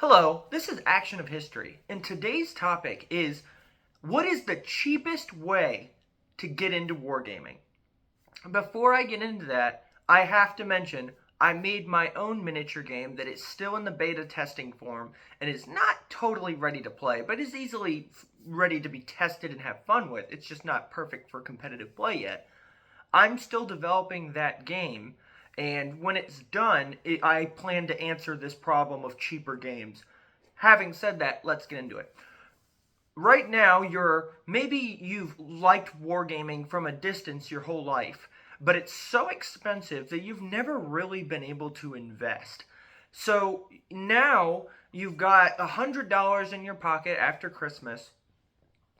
Hello, this is Action of History, and today's topic is what is the cheapest way to get into wargaming? Before I get into that, I have to mention I made my own miniature game that is still in the beta testing form and is not totally ready to play, but is easily ready to be tested and have fun with. It's just not perfect for competitive play yet. I'm still developing that game, and when it's done, I plan to answer this problem of cheaper games. Having said that, let's get into it. Right now, maybe you've liked wargaming from a distance your whole life, but it's so expensive that you've never really been able to invest. So now you've got $100 in your pocket after Christmas,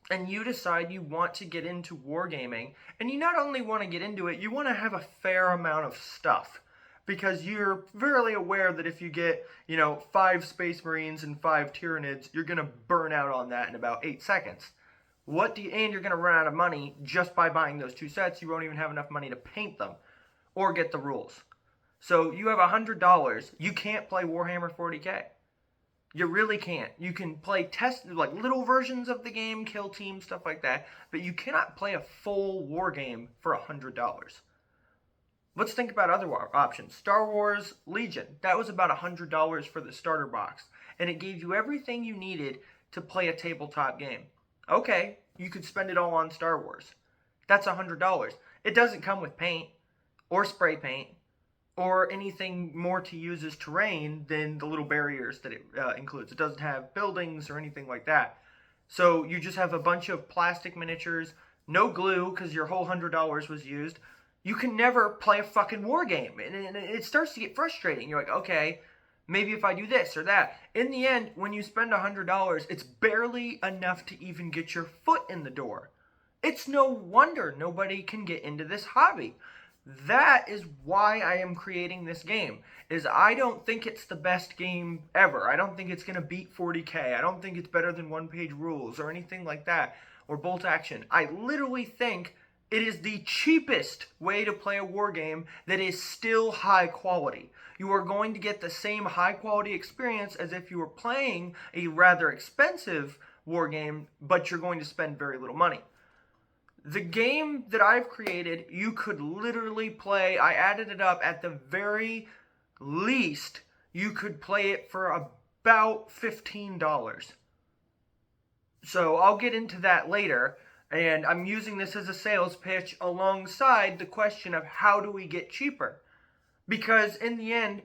and you decide you want to get into wargaming, and you not only want to get into it, you want to have a fair amount of stuff. Because you're fairly aware that if you get, 5 Space Marines and 5 Tyranids, you're going to burn out on that in about 8 seconds. And you're going to run out of money just by buying those 2 sets. You won't even have enough money to paint them or get the rules. So you have $100. You can't play Warhammer 40K. You really can't. You can play like little versions of the game, kill teams, stuff like that, but you cannot play a full war game for $100. Let's think about other options. Star Wars Legion, that was about $100 for the starter box, and it gave you everything you needed to play a tabletop game. Okay, you could spend it all on Star Wars. That's $100. It doesn't come with paint or spray paint or anything more to use as terrain than the little barriers that it includes. It doesn't have buildings or anything like that. So you just have a bunch of plastic miniatures, no glue because your whole $100 was used. You can never play a fucking war game, and it starts to get frustrating. You're like, okay, maybe if I do this or that. In the end, when you spend $100, it's barely enough to even get your foot in the door. It's no wonder nobody can get into this hobby. That is why I am creating this game, is I don't think it's the best game ever. I don't think it's going to beat 40K. I don't think it's better than one-page rules or anything like that, or bolt action. I literally think it is the cheapest way to play a war game that is still high quality. You are going to get the same high quality experience as if you were playing a rather expensive war game, but you're going to spend very little money. The game that I've created, you could literally play, I added it up, at the very least, you could play it for about $15. So I'll get into that later, and I'm using this as a sales pitch alongside the question of how do we get cheaper? Because in the end,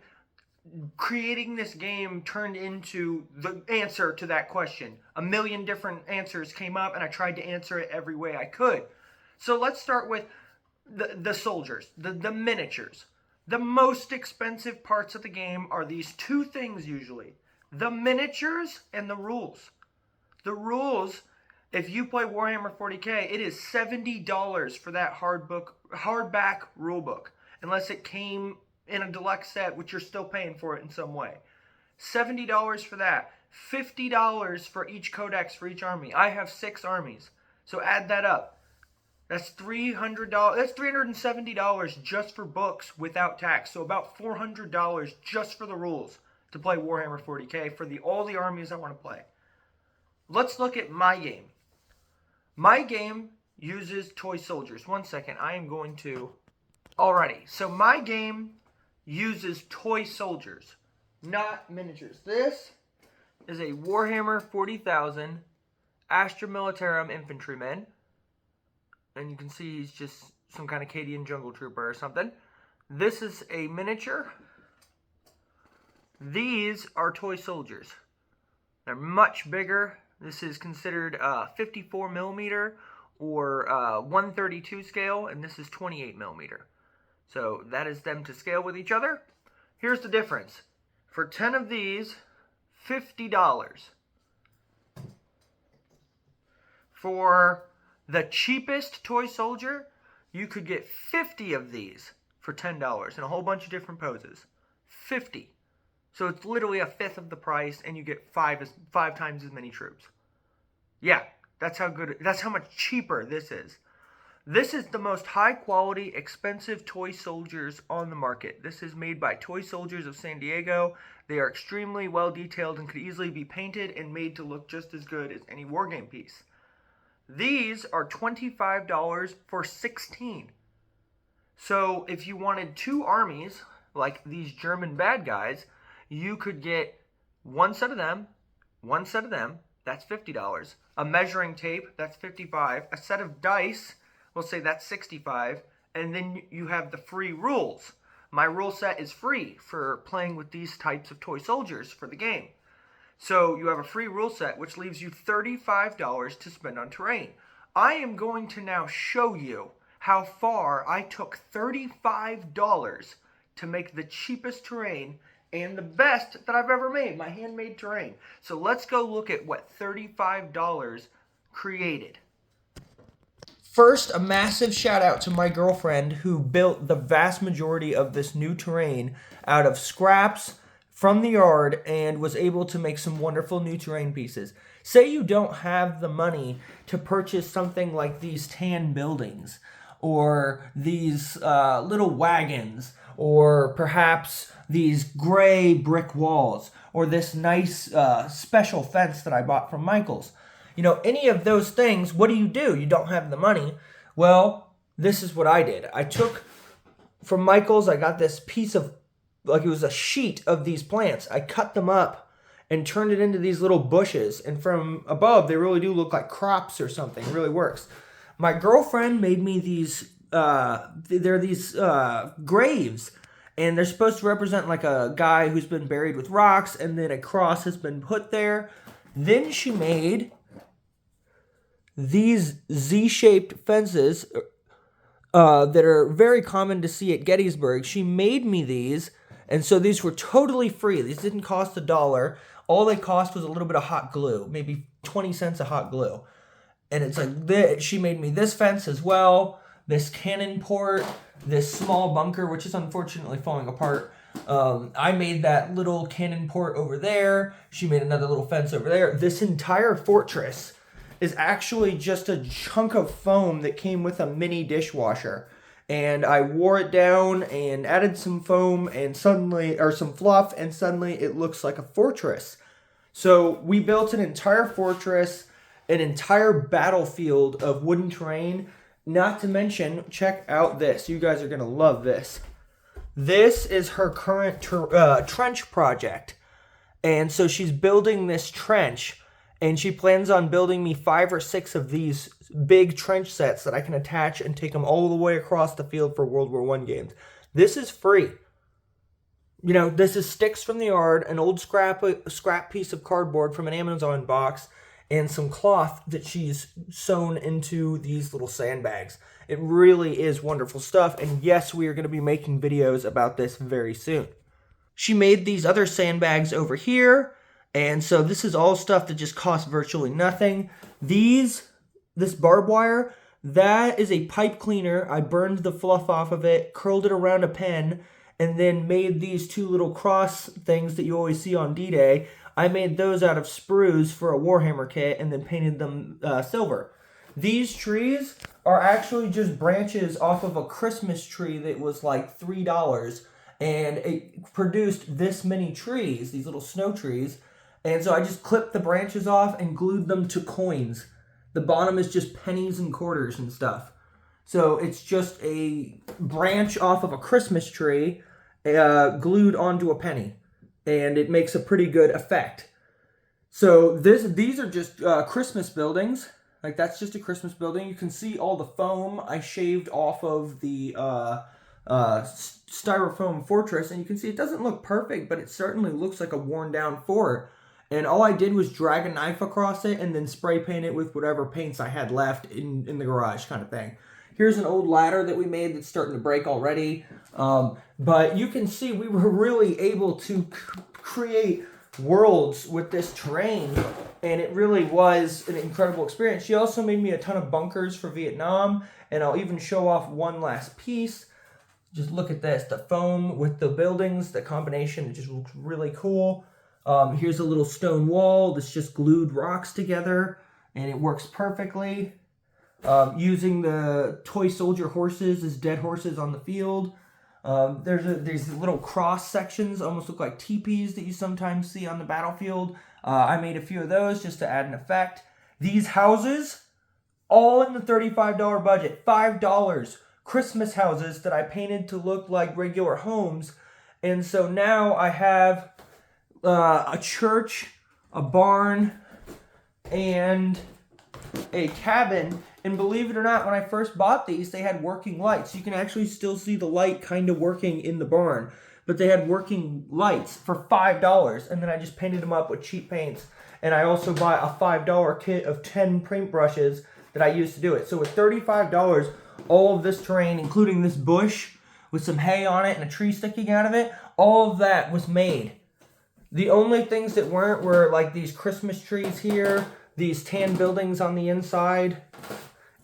creating this game turned into the answer to that question. A million different answers came up, and I tried to answer it every way I could. So let's start with the soldiers, the miniatures. The most expensive parts of the game are these 2 things usually: the miniatures and the rules. The rules, if you play Warhammer 40K, it is $70 for that hardback rulebook, unless it came in a deluxe set, which you're still paying for it in some way. $70 for that. $50 for each codex for each army. I have 6 armies, so add that up. That's $300. That's $370 just for books without tax. So about $400 just for the rules to play Warhammer 40K for all the armies I want to play. Let's look at my game. My game uses toy soldiers. One second, I am going to... Alrighty, so my game uses toy soldiers, not miniatures. This is a Warhammer 40,000 Astra Militarum infantryman. And you can see he's just some kind of Cadian jungle trooper or something. This is a miniature. These are toy soldiers. They're much bigger. This is considered 54 millimeter or 132 scale, and this is 28 millimeter. So that is them to scale with each other. Here's the difference. For 10 of these, $50. For the cheapest toy soldier, you could get 50 of these for $10 in a whole bunch of different poses. 50. So it's literally a fifth of the price, and you get five times as many troops. Yeah, that's how much cheaper this is. This is the most high quality, expensive toy soldiers on the market. This is made by Toy Soldiers of San Diego. They are extremely well detailed and could easily be painted and made to look just as good as any Wargame piece. These are $25 for 16. So if you wanted two armies, like these German bad guys, you could get one set of them, that's $50. A measuring tape, that's $55. A set of dice, we'll say that's $65. And then you have the free rules. My rule set is free for playing with these types of toy soldiers for the game. So you have a free rule set, which leaves you $35 to spend on terrain. I am going to now show you how far I took $35 to make the cheapest terrain and the best that I've ever made, my handmade terrain. So let's go look at what $35 created. First, a massive shout out to my girlfriend who built the vast majority of this new terrain out of scraps from the yard and was able to make some wonderful new terrain pieces. Say you don't have the money to purchase something like these tan buildings or these little wagons or perhaps these gray brick walls or this nice special fence that I bought from Michael's. You know, any of those things, what do? You don't have the money. Well, this is what I did. I took from Michael's, I got this piece of, like it was a sheet of these plants. I cut them up and turned it into these little bushes. And from above, they really do look like crops or something. It really works. My girlfriend made me these, they're these graves. And they're supposed to represent like a guy who's been buried with rocks. And then a cross has been put there. Then she made these Z-shaped fences that are very common to see at Gettysburg. She made me these, and so these were totally free. These didn't cost $1. All they cost was a little bit of hot glue, maybe 20 cents of hot glue. And it's like this. She made me this fence as well, this cannon port, this small bunker, which is unfortunately falling apart. I made that little cannon port over there. She made another little fence over there. This entire fortress is actually just a chunk of foam that came with a mini dishwasher. And I wore it down and added some foam and suddenly, or some fluff, and suddenly it looks like a fortress. So we built an entire fortress, an entire battlefield of wooden terrain. Not to mention, check out this. You guys are going to love this. This is her current trench project. And so she's building this trench. And she plans on building me 5 or 6 of these big trench sets that I can attach and take them all the way across the field for World War I games. This is free. You know, this is sticks from the yard, an old scrap piece of cardboard from an Amazon box, and some cloth that she's sewn into these little sandbags. It really is wonderful stuff. And yes, we are going to be making videos about this very soon. She made these other sandbags over here. And so this is all stuff that just costs virtually nothing. This barbed wire, that is a pipe cleaner. I burned the fluff off of it, curled it around a pen, and then made these 2 little cross things that you always see on D-Day. I made those out of sprues for a Warhammer kit and then painted them silver. These trees are actually just branches off of a Christmas tree that was like $3. And it produced this many trees, these little snow trees. And so I just clipped the branches off and glued them to coins. The bottom is just pennies and quarters and stuff. So it's just a branch off of a Christmas tree glued onto a penny. And it makes a pretty good effect. So these are just Christmas buildings. Like that's just a Christmas building. You can see all the foam I shaved off of the styrofoam fortress. And you can see it doesn't look perfect, but it certainly looks like a worn down fort. And all I did was drag a knife across it and then spray paint it with whatever paints I had left in the garage kind of thing. Here's an old ladder that we made that's starting to break already. But you can see we were really able to create worlds with this terrain. And it really was an incredible experience. She also made me a ton of bunkers for Vietnam. And I'll even show off one last piece. Just look at this. The foam with the buildings, the combination, it just looks really cool. Here's a little stone wall that's just glued rocks together, and it works perfectly. using the toy soldier horses as dead horses on the field. There's these little cross sections, almost look like teepees that you sometimes see on the battlefield. I made a few of those just to add an effect. These houses, all in the $35 budget, $5. Christmas houses that I painted to look like regular homes. And so now I have a church, a barn, and a cabin. And believe it or not, when I first bought these, they had working lights. You can actually still see the light kind of working in the barn. But they had working lights for $5. And then I just painted them up with cheap paints. And I also bought a $5 kit of 10 paint brushes that I used to do it. So with $35, all of this terrain, including this bush with some hay on it and a tree sticking out of it, all of that was made. The only things that weren't were like these Christmas trees here, these tan buildings on the inside,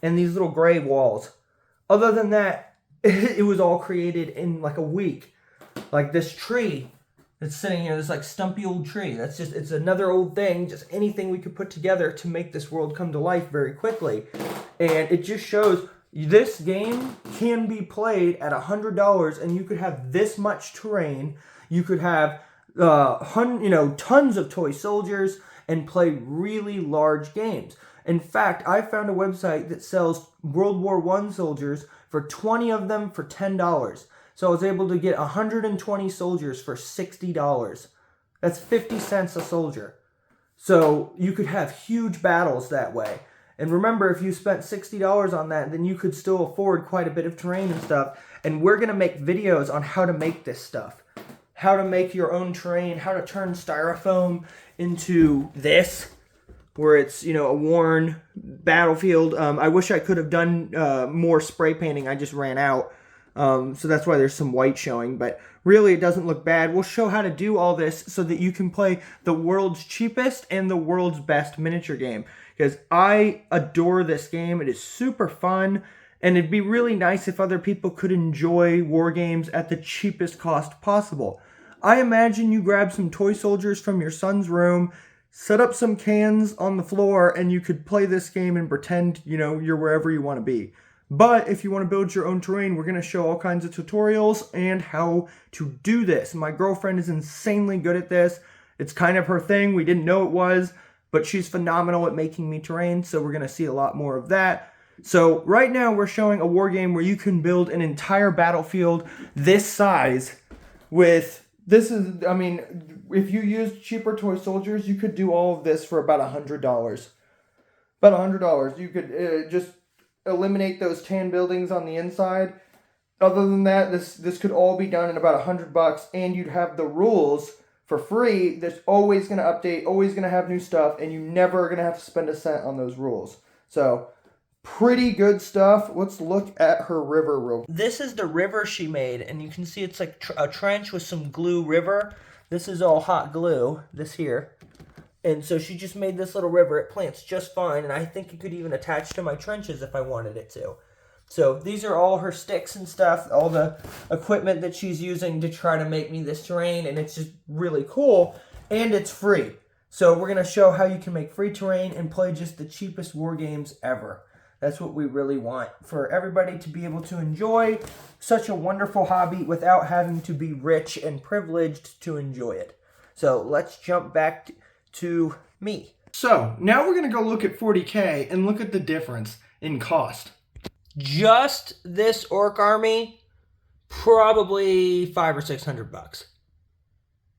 and these little gray walls. Other than that, it was all created in like a week. Like this tree that's sitting here, this like stumpy old tree. It's another old thing, just anything we could put together to make this world come to life very quickly. And it just shows this game can be played at $100 and you could have this much terrain. You could have tons of toy soldiers and play really large games. In fact, I found a website that sells World War I soldiers for 20 of them for $10. So I was able to get 120 soldiers for $60. That's 50 cents a soldier. So you could have huge battles that way. And remember, if you spent $60 on that, then you could still afford quite a bit of terrain and stuff. And we're going to make videos on how to make this stuff. How to make your own terrain, how to turn styrofoam into this, where it's, a worn battlefield. I wish I could have done more spray painting. I just ran out. So that's why there's some white showing. But really, it doesn't look bad. We'll show how to do all this so that you can play the world's cheapest and the world's best miniature game. Because I adore this game. It is super fun. And it'd be really nice if other people could enjoy war games at the cheapest cost possible. I imagine you grab some toy soldiers from your son's room, set up some cans on the floor, and you could play this game and pretend, you're wherever you want to be. But if you want to build your own terrain, we're going to show all kinds of tutorials and how to do this. My girlfriend is insanely good at this. It's kind of her thing. We didn't know it was, but she's phenomenal at making me terrain, so we're going to see a lot more of that. So right now we're showing a war game where you can build an entire battlefield this size with... if you used cheaper toy soldiers, you could do all of this for about $100. About $100. You could just eliminate those tan buildings on the inside. Other than that, this could all be done in about $100, and you'd have the rules for free. That's always going to update, always going to have new stuff, and you never are going to have to spend a cent on those rules. So... pretty good stuff. Let's look at her river real quick. This is the river she made, and you can see it's like a trench with some glue river. This is all hot glue, this here. And so she just made this little river. It plants just fine, and I think it could even attach to my trenches if I wanted it to. So these are all her sticks and stuff, all the equipment that she's using to try to make me this terrain, and it's just really cool, and it's free. So we're going to show how you can make free terrain and play just the cheapest war games ever. That's what we really want, for everybody to be able to enjoy such a wonderful hobby without having to be rich and privileged to enjoy it. So let's jump back to me. So now we're going to go look at 40K and look at the difference in cost. Just this orc army, probably $500 or $600.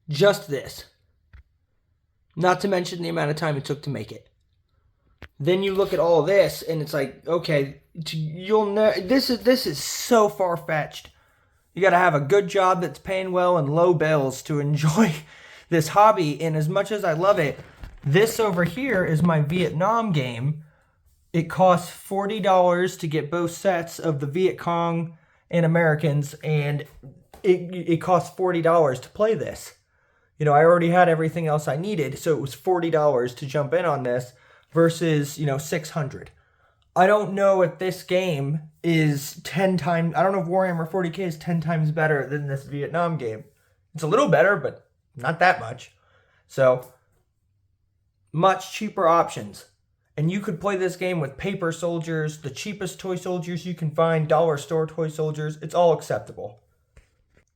Just this. Not to mention the amount of time it took to make it. Then you look at all this, and it's like, okay, this is so far-fetched. You got to have a good job that's paying well and low bills to enjoy this hobby. And as much as I love it, this over here is my Vietnam game. It costs $40 to get both sets of the Viet Cong and Americans, and it costs $40 to play this. I already had everything else I needed, so it was $40 to jump in on this. Versus, $600. I don't know if this game is 10 times... I don't know if Warhammer 40K is 10 times better than this Vietnam game. It's a little better, but not that much. So, much cheaper options. And you could play this game with paper soldiers, the cheapest toy soldiers you can find, dollar store toy soldiers. It's all acceptable.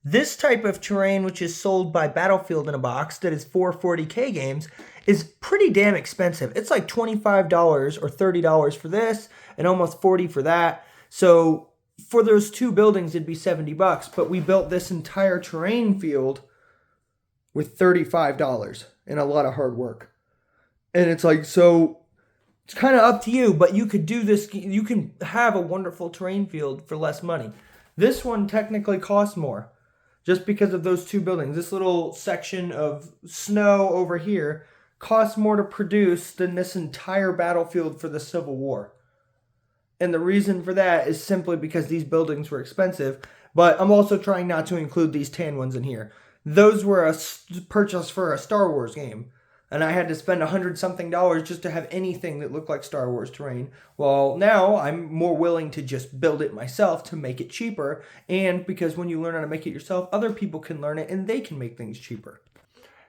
This type of terrain, which is sold by Battlefield in a Box, that is 440K games, is pretty damn expensive. It's like $25 or $30 for this, and almost $40 for that. So for those two buildings, it'd be $70. But we built this entire terrain field with $35 and a lot of hard work. And it's like, so it's kind of up to you, but you could do this. You can have a wonderful terrain field for less money. This one technically costs more, just because of those two buildings. This little section of snow over here costs more to produce than this entire battlefield for the Civil War. And the reason for that is simply because these buildings were expensive, but I'm also trying not to include these tan ones in here. Those were a purchase for a Star Wars game, and I had to spend $100-something just to have anything that looked like Star Wars terrain. Well, now I'm more willing to just build it myself to make it cheaper, and because when you learn how to make it yourself, other people can learn it and they can make things cheaper.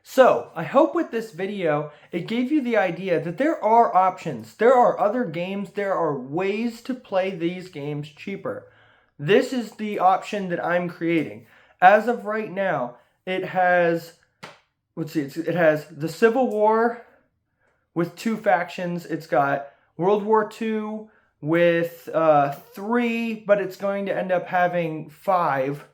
So, I hope with this video, it gave you the idea that there are options. There are other games, there are ways to play these games cheaper. This is the option that I'm creating. As of right now, it has, it has the Civil War with 2 factions. It's got World War II with 3, but it's going to end up having 5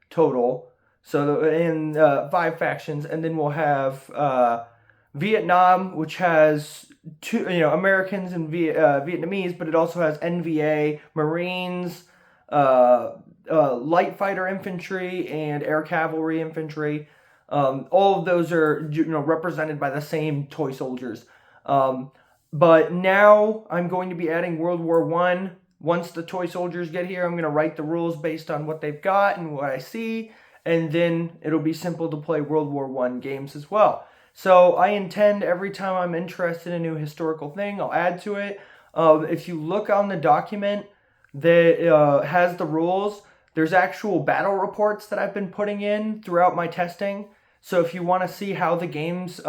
total. So in 5 factions, and then we'll have Vietnam, which has 2, Americans and Vietnamese, but it also has NVA, Marines, light fighter infantry, and air cavalry infantry. All of those are represented by the same toy soldiers. But now I'm going to be adding World War I. Once the toy soldiers get here, I'm going to write the rules based on what they've got and what I see. And then it'll be simple to play World War I games as well. So I intend every time I'm interested in a new historical thing, I'll add to it. If you look on the document that has the rules, there's actual battle reports that I've been putting in throughout my testing. So if you want to see how the games,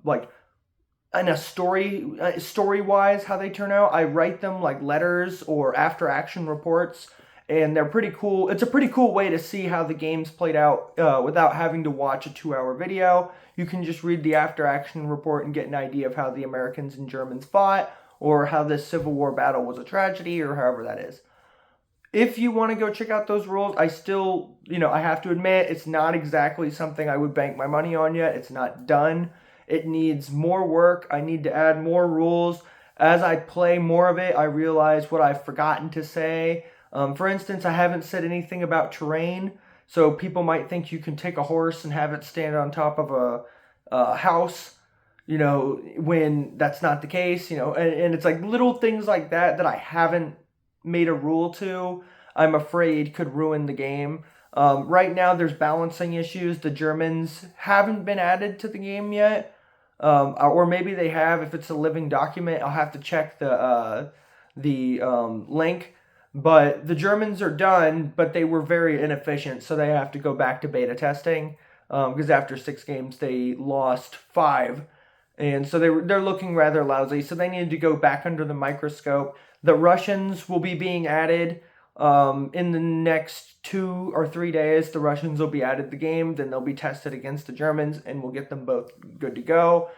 like in a story-wise, how they turn out, I write them like letters or after-action reports. And they're pretty cool. It's a pretty cool way to see how the game's played out without having to watch a 2-hour video. You can just read the after-action report and get an idea of how the Americans and Germans fought, or how this Civil War battle was a tragedy, or however that is. If you want to go check out those rules, I still, I have to admit, it's not exactly something I would bank my money on yet. It's not done. It needs more work. I need to add more rules. As I play more of it, I realize what I've forgotten to say. For instance, I haven't said anything about terrain, so people might think you can take a horse and have it stand on top of a house, when that's not the case, and it's like little things like that I haven't made a rule to, I'm afraid could ruin the game. Right now, there's balancing issues. The Germans haven't been added to the game yet, or maybe they have. If it's a living document, I'll have to check the link. But the Germans are done, but they were very inefficient, so they have to go back to beta testing, because after 6 games they lost 5, and so they're looking rather lousy. So they needed to go back under the microscope. The Russians will be being added in the next 2 or 3 days. The Russians will be added to the game, then they'll be tested against the Germans, and we'll get them both good to go.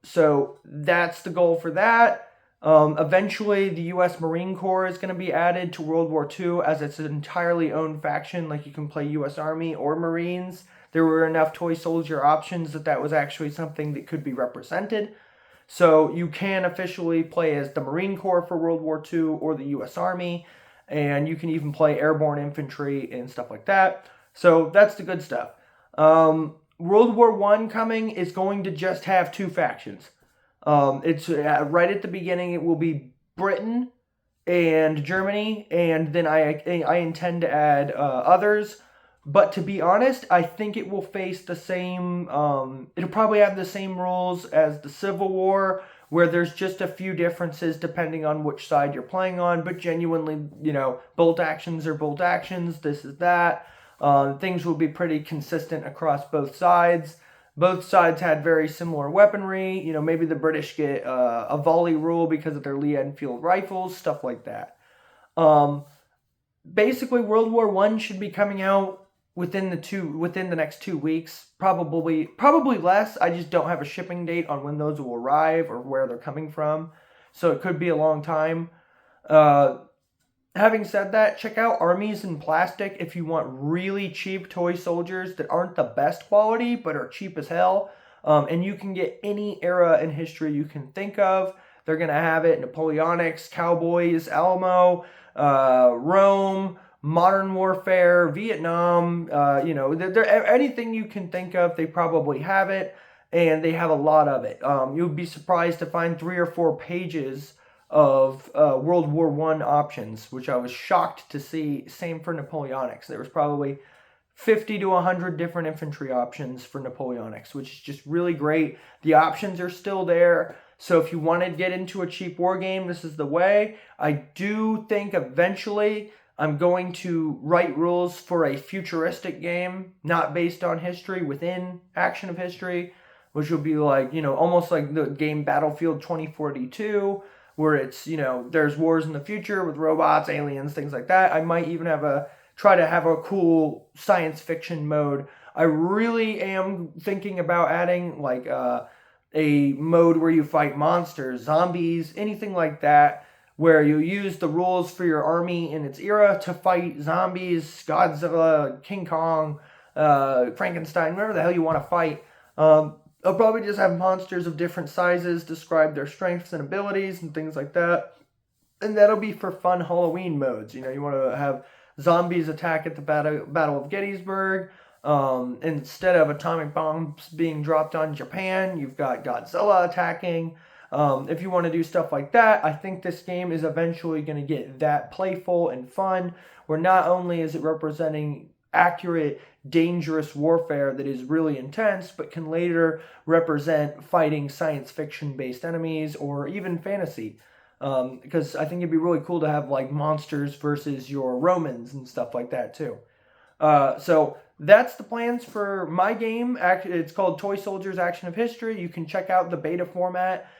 So that's the goal for that. Eventually, the U.S. Marine Corps is going to be added to World War II as its entirely own faction. Like, you can play U.S. Army or Marines. There were enough toy soldier options that was actually something that could be represented. So you can officially play as the Marine Corps for World War II or the U.S. Army. And you can even play airborne infantry and stuff like that. So that's the good stuff. World War I coming is going to just have 2 factions. It's right at the beginning. It will be Britain and Germany, and then I intend to add others. But to be honest, I think it will face the same. It'll probably have the same rules as the Civil War, where there's just a few differences depending on which side you're playing on. But genuinely, bolt actions are bolt actions. This is that. Things will be pretty consistent across both sides. Both sides had very similar weaponry. You know, maybe the British get a volley rule because of their Lee Enfield rifles, stuff like that. Basically, World War One should be coming out within the next 2 weeks. Probably less. I just don't have a shipping date on when those will arrive or where they're coming from, so it could be a long time. Having said that, check out Armies in Plastic if you want really cheap toy soldiers that aren't the best quality but are cheap as hell. And you can get any era in history you can think of. They're going to have it Napoleonics, Cowboys, Alamo, Rome, Modern Warfare, Vietnam. Anything you can think of, they probably have it. And they have a lot of it. You'd be surprised to find 3 or 4 pages of World War I options, which I was shocked to see. Same for Napoleonics. There was probably 50 to 100 different infantry options for Napoleonics, which is just really great. The options are still there. So if you want to get into a cheap war game, this is the way. I do think eventually I'm going to write rules for a futuristic game, not based on history, within Action of History, which will be like, almost like the game Battlefield 2042, where it's, there's wars in the future with robots, aliens, things like that. I might even try to have a cool science fiction mode. I really am thinking about adding like a mode where you fight monsters, zombies, anything like that, where you use the rules for your army in its era to fight zombies, Godzilla, King Kong, Frankenstein, whatever the hell you want to fight. I'll probably just have monsters of different sizes, describe their strengths and abilities and things like that. And that'll be for fun Halloween modes. You want to have zombies attack at the Battle of Gettysburg. Instead of atomic bombs being dropped on Japan, you've got Godzilla attacking. If you want to do stuff like that, I think this game is eventually going to get that playful and fun, where not only is it representing accurate, dangerous warfare that is really intense, but can later represent fighting science fiction based enemies or even fantasy. Because I think it'd be really cool to have like monsters versus your Romans and stuff like that too. So that's the plans for my game. It's called Toy Soldiers Action of History. You can check out the beta format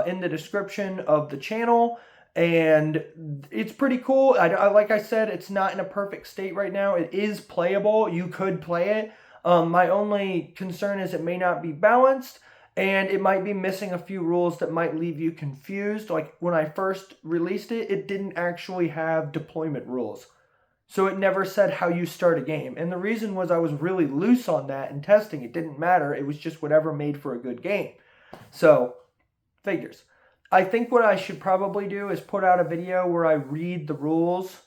in the description of the channel. And it's pretty cool. Like I said, it's not in a perfect state right now. It is playable. You could play it. My only concern is it may not be balanced, and it might be missing a few rules that might leave you confused. Like when I first released it, it didn't actually have deployment rules. So it never said how you start a game. And the reason was I was really loose on that in testing. It didn't matter. It was just whatever made for a good game. So, figures. I think what I should probably do is put out a video where I read the rules,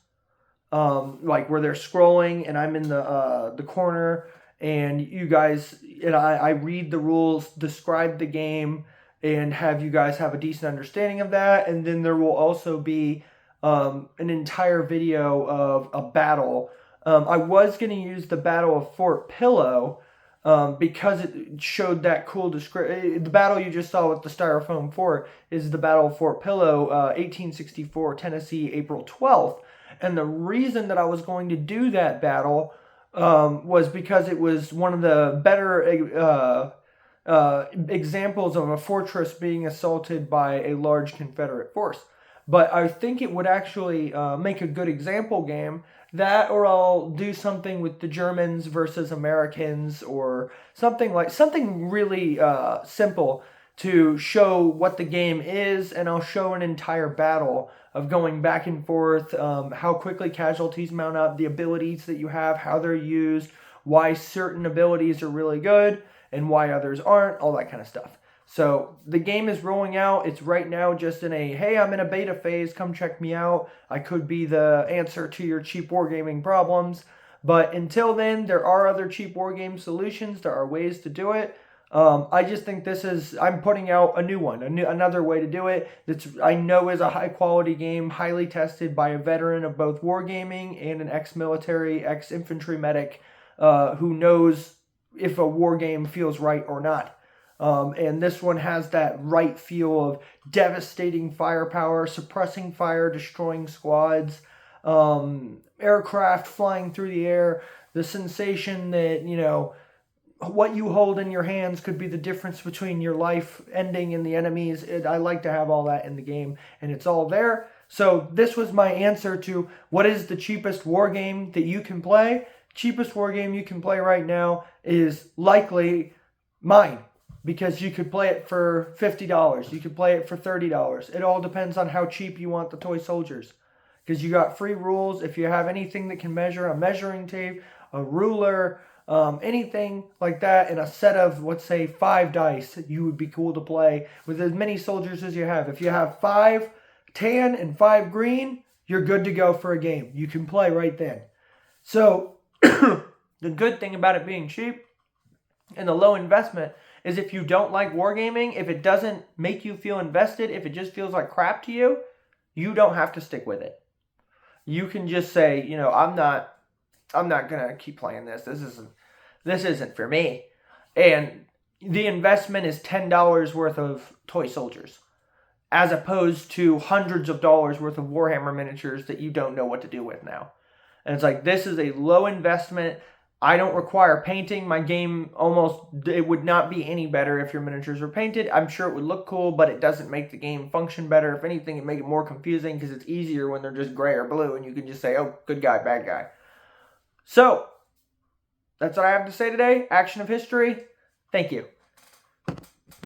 like where they're scrolling and I'm in the corner, and you guys and I read the rules, describe the game, and have you guys have a decent understanding of that. And then there will also be an entire video of a battle. I was going to use the Battle of Fort Pillow, because it showed that cool description. The battle you just saw with the styrofoam fort is the Battle of Fort Pillow, 1864, Tennessee, April 12th. And the reason that I was going to do that battle was because it was one of the better examples of a fortress being assaulted by a large Confederate force. But I think it would actually make a good example game. That, or I'll do something with the Germans versus Americans, or something really simple to show what the game is, and I'll show an entire battle of going back and forth, how quickly casualties mount up, the abilities that you have, how they're used, why certain abilities are really good, and why others aren't, all that kind of stuff. So the game is rolling out. It's right now just in a, hey, I'm in a beta phase, come check me out. I could be the answer to your cheap wargaming problems. But until then, there are other cheap wargame solutions. There are ways to do it. I just think I'm putting out a new one, another way to do it. That's I know is a high quality game, highly tested by a veteran of both wargaming and an ex-military, ex-infantry medic who knows if a wargame feels right or not. And this one has that right feel of devastating firepower, suppressing fire, destroying squads, aircraft flying through the air, the sensation that, what you hold in your hands could be the difference between your life ending and the enemies. I like to have all that in the game, and it's all there. So this was my answer to what is the cheapest war game that you can play. Cheapest war game you can play right now is likely mine, because you could play it for $50. You could play it for $30. It all depends on how cheap you want the toy soldiers, because you got free rules. If you have anything that can measure, a measuring tape, a ruler, anything like that, and a set of, let's say, 5 dice, you would be cool to play with as many soldiers as you have. If you have 5 tan and 5 green, you're good to go for a game. You can play right then. So the good thing about it being cheap and the low investment is if you don't like wargaming, if it doesn't make you feel invested, if it just feels like crap to you, you don't have to stick with it. You can just say, I'm not gonna keep playing this. This isn't for me. And the investment is $10 worth of toy soldiers, as opposed to hundreds of dollars worth of Warhammer miniatures that you don't know what to do with now. And it's like, this is a low investment. I don't require painting. My game it would not be any better if your miniatures were painted. I'm sure it would look cool, but it doesn't make the game function better. If anything, it makes it more confusing, because it's easier when they're just gray or blue and you can just say, oh, good guy, bad guy. So, that's what I have to say today. Action of history. Thank you.